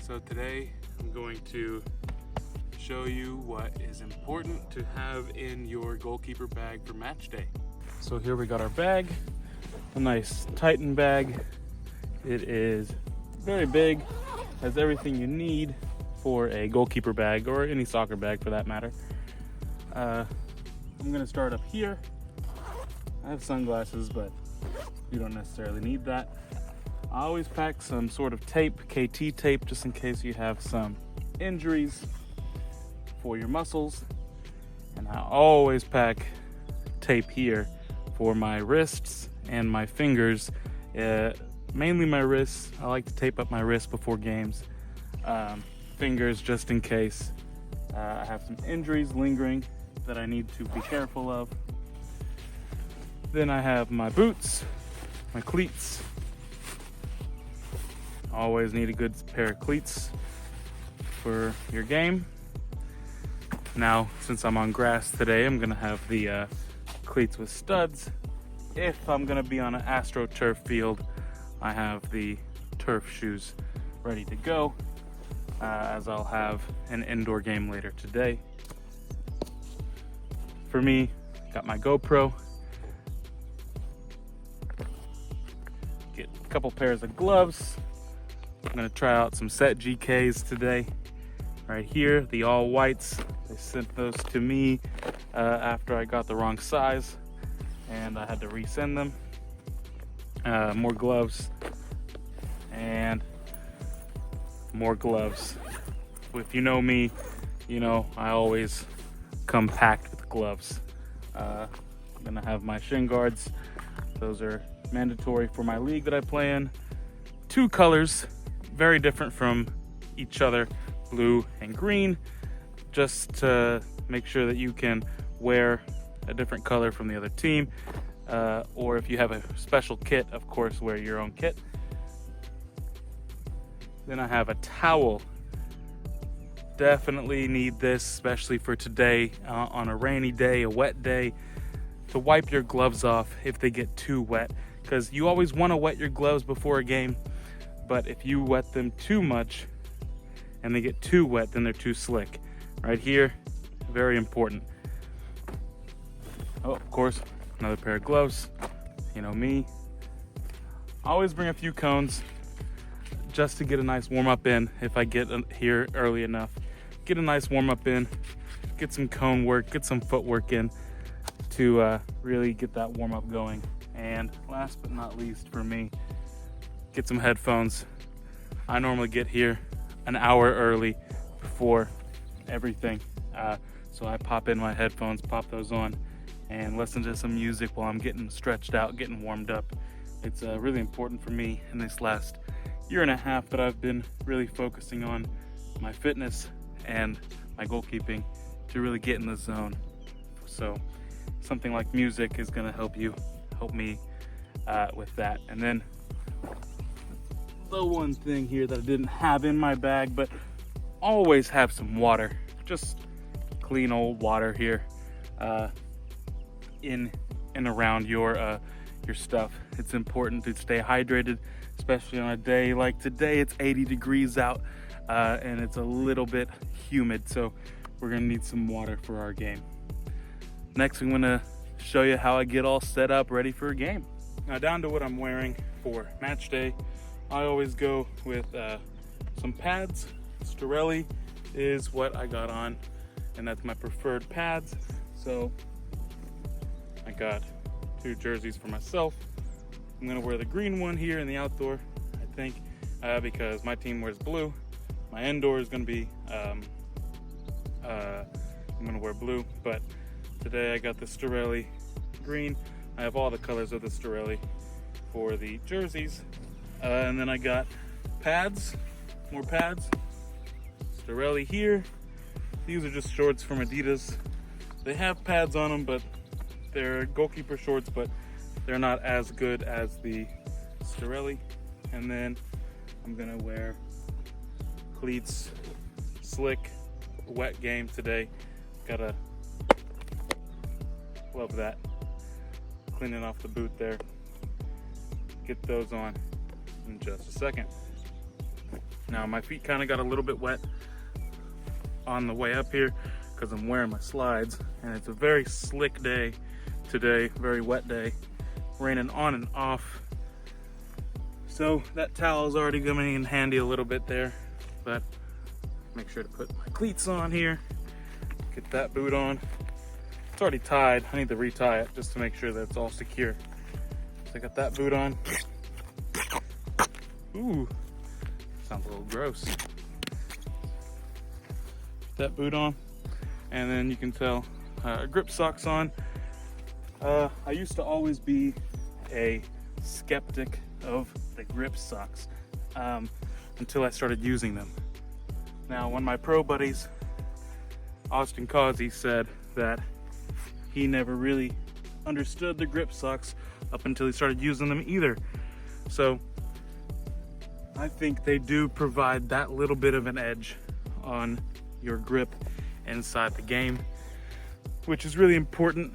So today I'm going to show you what is important to have in your goalkeeper bag for match day. So here we got our bag, a nice Titan bag. It is very big, has everything you need for a goalkeeper bag or any soccer bag for that matter. I'm gonna start up here. I have sunglasses, but you don't necessarily need that. I always pack some sort of tape, KT tape, just in case you have some injuries for your muscles. And I always pack tape here for my wrists and my fingers. Mainly my wrists. I like to tape up my wrists before games. Fingers just in case I have some injuries lingering that I need to be careful of. Then I have my boots, my cleats. Always need a good pair of cleats for your game. Now, since I'm on grass today, I'm gonna have the cleats with studs. If I'm gonna be on an AstroTurf field, I have the turf shoes ready to go, as I'll have an indoor game later today. For me, got my GoPro. Get a couple pairs of gloves. I'm gonna try out some set GKs today. Right here, the all whites. They sent those to me after I got the wrong size and I had to resend them. More gloves and more gloves. If you know me, you know I always come packed with gloves. I'm gonna have my shin guards. Those are mandatory for my league that I play in. 2 colors, very different from each other, blue and green, just to make sure that you can wear a different color from the other team. Or if you have a special kit, of course, wear your own kit. Then I have a towel. Definitely need this, especially for today, on a rainy day, a wet day, to wipe your gloves off if they get too wet. Because you always want to wet your gloves before a game, but if you wet them too much and they get too wet, then they're too slick. Right here, very important. Oh, of course, another pair of gloves. You know me. I always bring a few cones just to get a nice warm up in if I get here early enough. Get a nice warm up in, get some cone work, get some footwork in to really get that warm up going. And last but not least for me, get some headphones. I normally get here an hour early before everything. So I pop in my headphones, pop those on, and listen to some music while I'm getting stretched out, getting warmed up. It's really important for me in this last year and a half that I've been really focusing on my fitness and my goalkeeping to really get in the zone. So something like music is gonna help me with that. And then the one thing here that I didn't have in my bag, but always have some water, just clean old water here in and around your stuff. It's important to stay hydrated, especially on a day like today. It's 80 degrees out and it's a little bit humid, so we're gonna need some water for our game. Next, I'm gonna show you how I get all set up ready for a game. Now, down to what I'm wearing for match day. I always go with some pads. Storelli is what I got on, and that's my preferred pads. So I got 2 jerseys for myself. I'm gonna wear the green one here in the outdoor, I think, because my team wears blue. My indoor is gonna be, I'm gonna wear blue, but today I got the Storelli green. I have all the colors of the Storelli for the jerseys. And then I got pads, more pads. Storelli here. These are just shorts from Adidas. They have pads on them, but they're goalkeeper shorts, but they're not as good as the Storelli. And then I'm gonna wear cleats, slick, wet game today. Gotta love that. Cleaning off the boot there. Get those on in just a second. Now my feet kind of got a little bit wet on the way up here because I'm wearing my slides, and it's a very slick day today, very wet day, raining on and off. So that towel is already coming in handy a little bit there, but make sure to put my cleats on here, get that boot on. It's already tied. I need to retie it just to make sure that it's all secure. So I got that boot on. Ooh, sounds a little gross. That boot on, and then you can tell grip socks on. I used to always be a skeptic of the grip socks until I started using them. Now, one of my pro buddies, Austin Causey, said that he never really understood the grip socks up until he started using them either. So I think they do provide that little bit of an edge on your grip inside the game, which is really important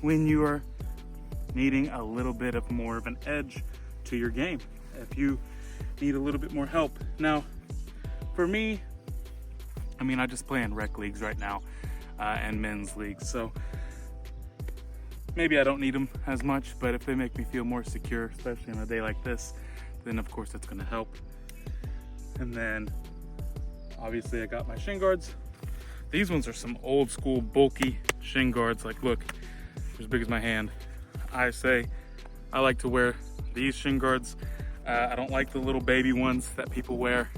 when you are needing a little bit of more of an edge to your game, if you need a little bit more help. Now, for me, I mean, I just play in rec leagues right now and men's leagues, so maybe I don't need them as much, but if they make me feel more secure, especially on a day like this, then of course it's gonna help. And then obviously I got my shin guards. These ones are some old school bulky shin guards. Like, look, they're as big as my hand. I say I like to wear these shin guards. I don't like the little baby ones that people wear,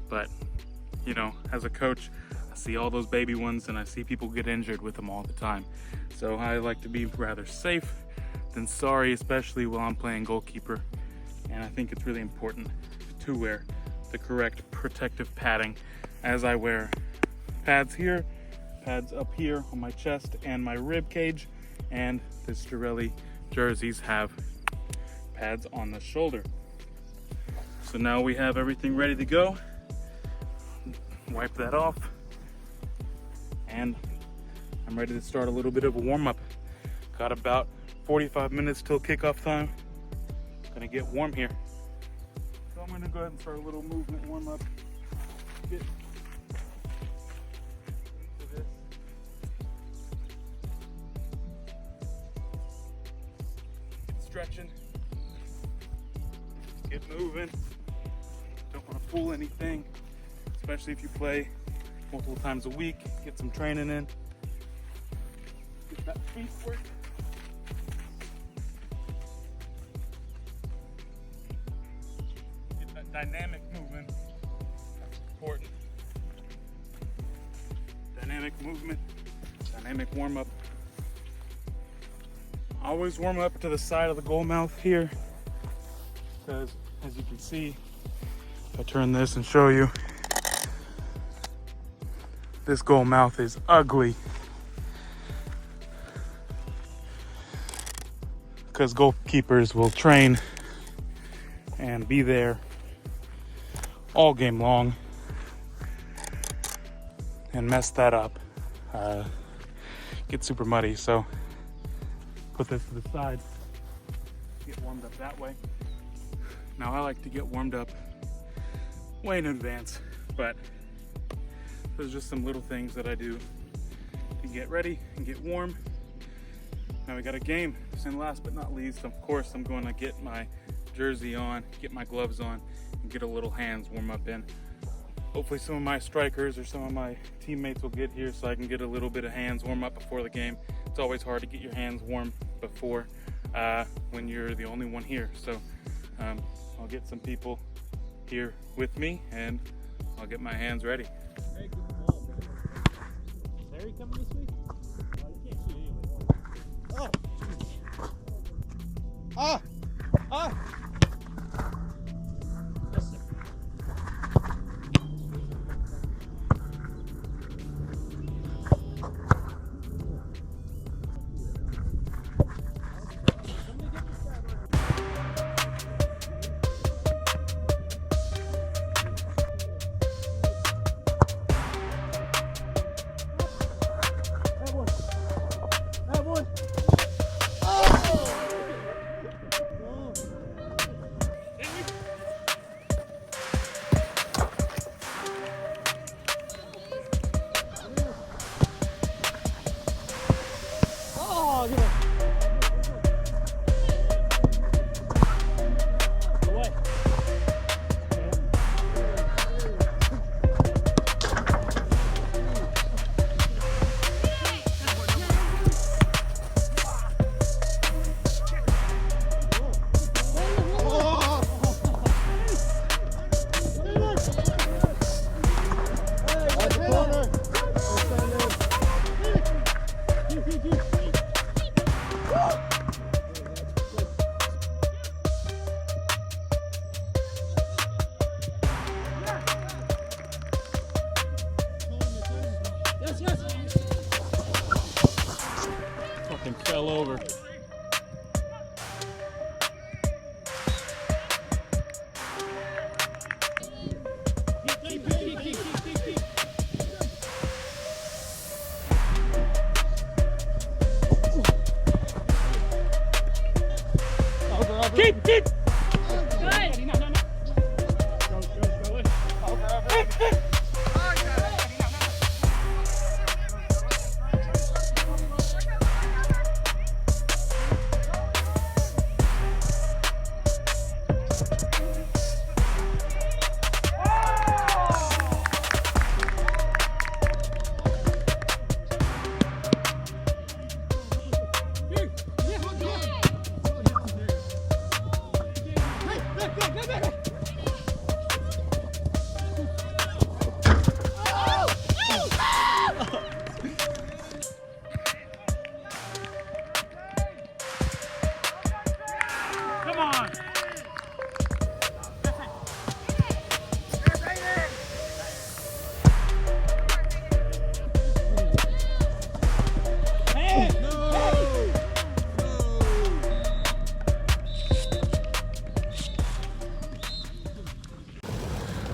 but you know, as a coach, I see all those baby ones and I see people get injured with them all the time. So I like to be rather safe than sorry, especially while I'm playing goalkeeper. And I think it's really important to wear the correct protective padding, as I wear pads here, pads up here on my chest and my rib cage, and the Stirelli jerseys have pads on the shoulder. So now we have everything ready to go. Wipe that off, and I'm ready to start a little bit of a warm-up. Got about 45 minutes till kickoff time. Gonna get warm here. So I'm gonna go ahead and start a little movement warm-up. Get into this. Get stretching. Get moving. Don't want to pull anything, especially if you play multiple times a week. Get some training in. Get that feet work. Get that dynamic movement. That's important. Dynamic movement, dynamic warm-up. Always warm up to the side of the goal mouth here, because as you can see, if I turn this and show you, this goal mouth is ugly. Because goalkeepers will train and be there all game long and mess that up. Get super muddy, so put this to the side, get warmed up that way. Now I like to get warmed up way in advance, but there's just some little things that I do to get ready and get warm. Now we got a game, and last but not least, of course, I'm going to get my jersey on, get my gloves on, and get a little hands warm up in. Hopefully some of my strikers or some of my teammates will get here so I can get a little bit of hands warm up before the game. It's always hard to get your hands warm before when you're the only one here. So I'll get some people here with me and I'll get my hands ready. Hey, good ball, man. Is Harry coming this week? You can't shoot anyway. Oh! Ah! Ah! Yes, sir. fell over. Keep. Good. Come on.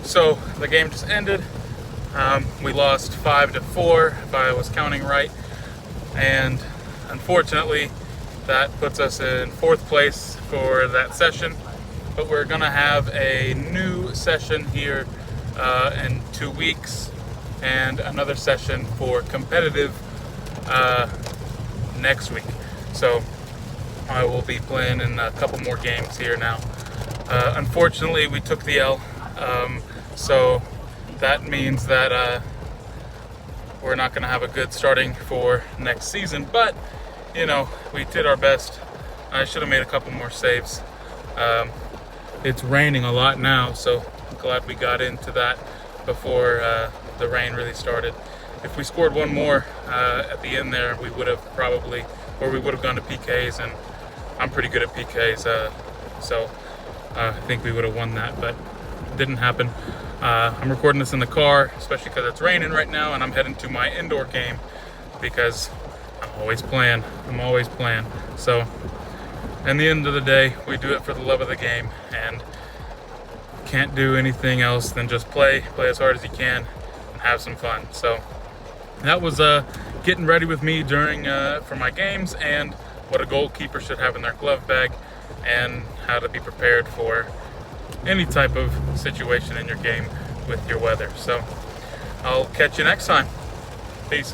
So the game just ended. We lost 5-4, if I was counting right, and unfortunately that puts us in 4th place for that session. But we're gonna have a new session here in 2 weeks, and another session for competitive next week. So I will be playing in a couple more games here now. Unfortunately, we took the L. So that means that we're not going to have a good starting for next season, but you know, we did our best. I should have made a couple more saves. It's raining a lot now, so I'm glad we got into that before the rain really started. If we scored one more at the end there, we would have probably, or we would have gone to PKs, and I'm pretty good at PKs, so I think we would have won that, but it didn't happen. I'm recording this in the car, especially because it's raining right now, and I'm heading to my indoor game because I'm always playing. So, in the end of the day, we do it for the love of the game, and can't do anything else than just play as hard as you can, and have some fun. So, that was getting ready with me during for my games, and what a goalkeeper should have in their glove bag, and how to be prepared for any type of situation in your game with your weather. So I'll catch you next time. Peace.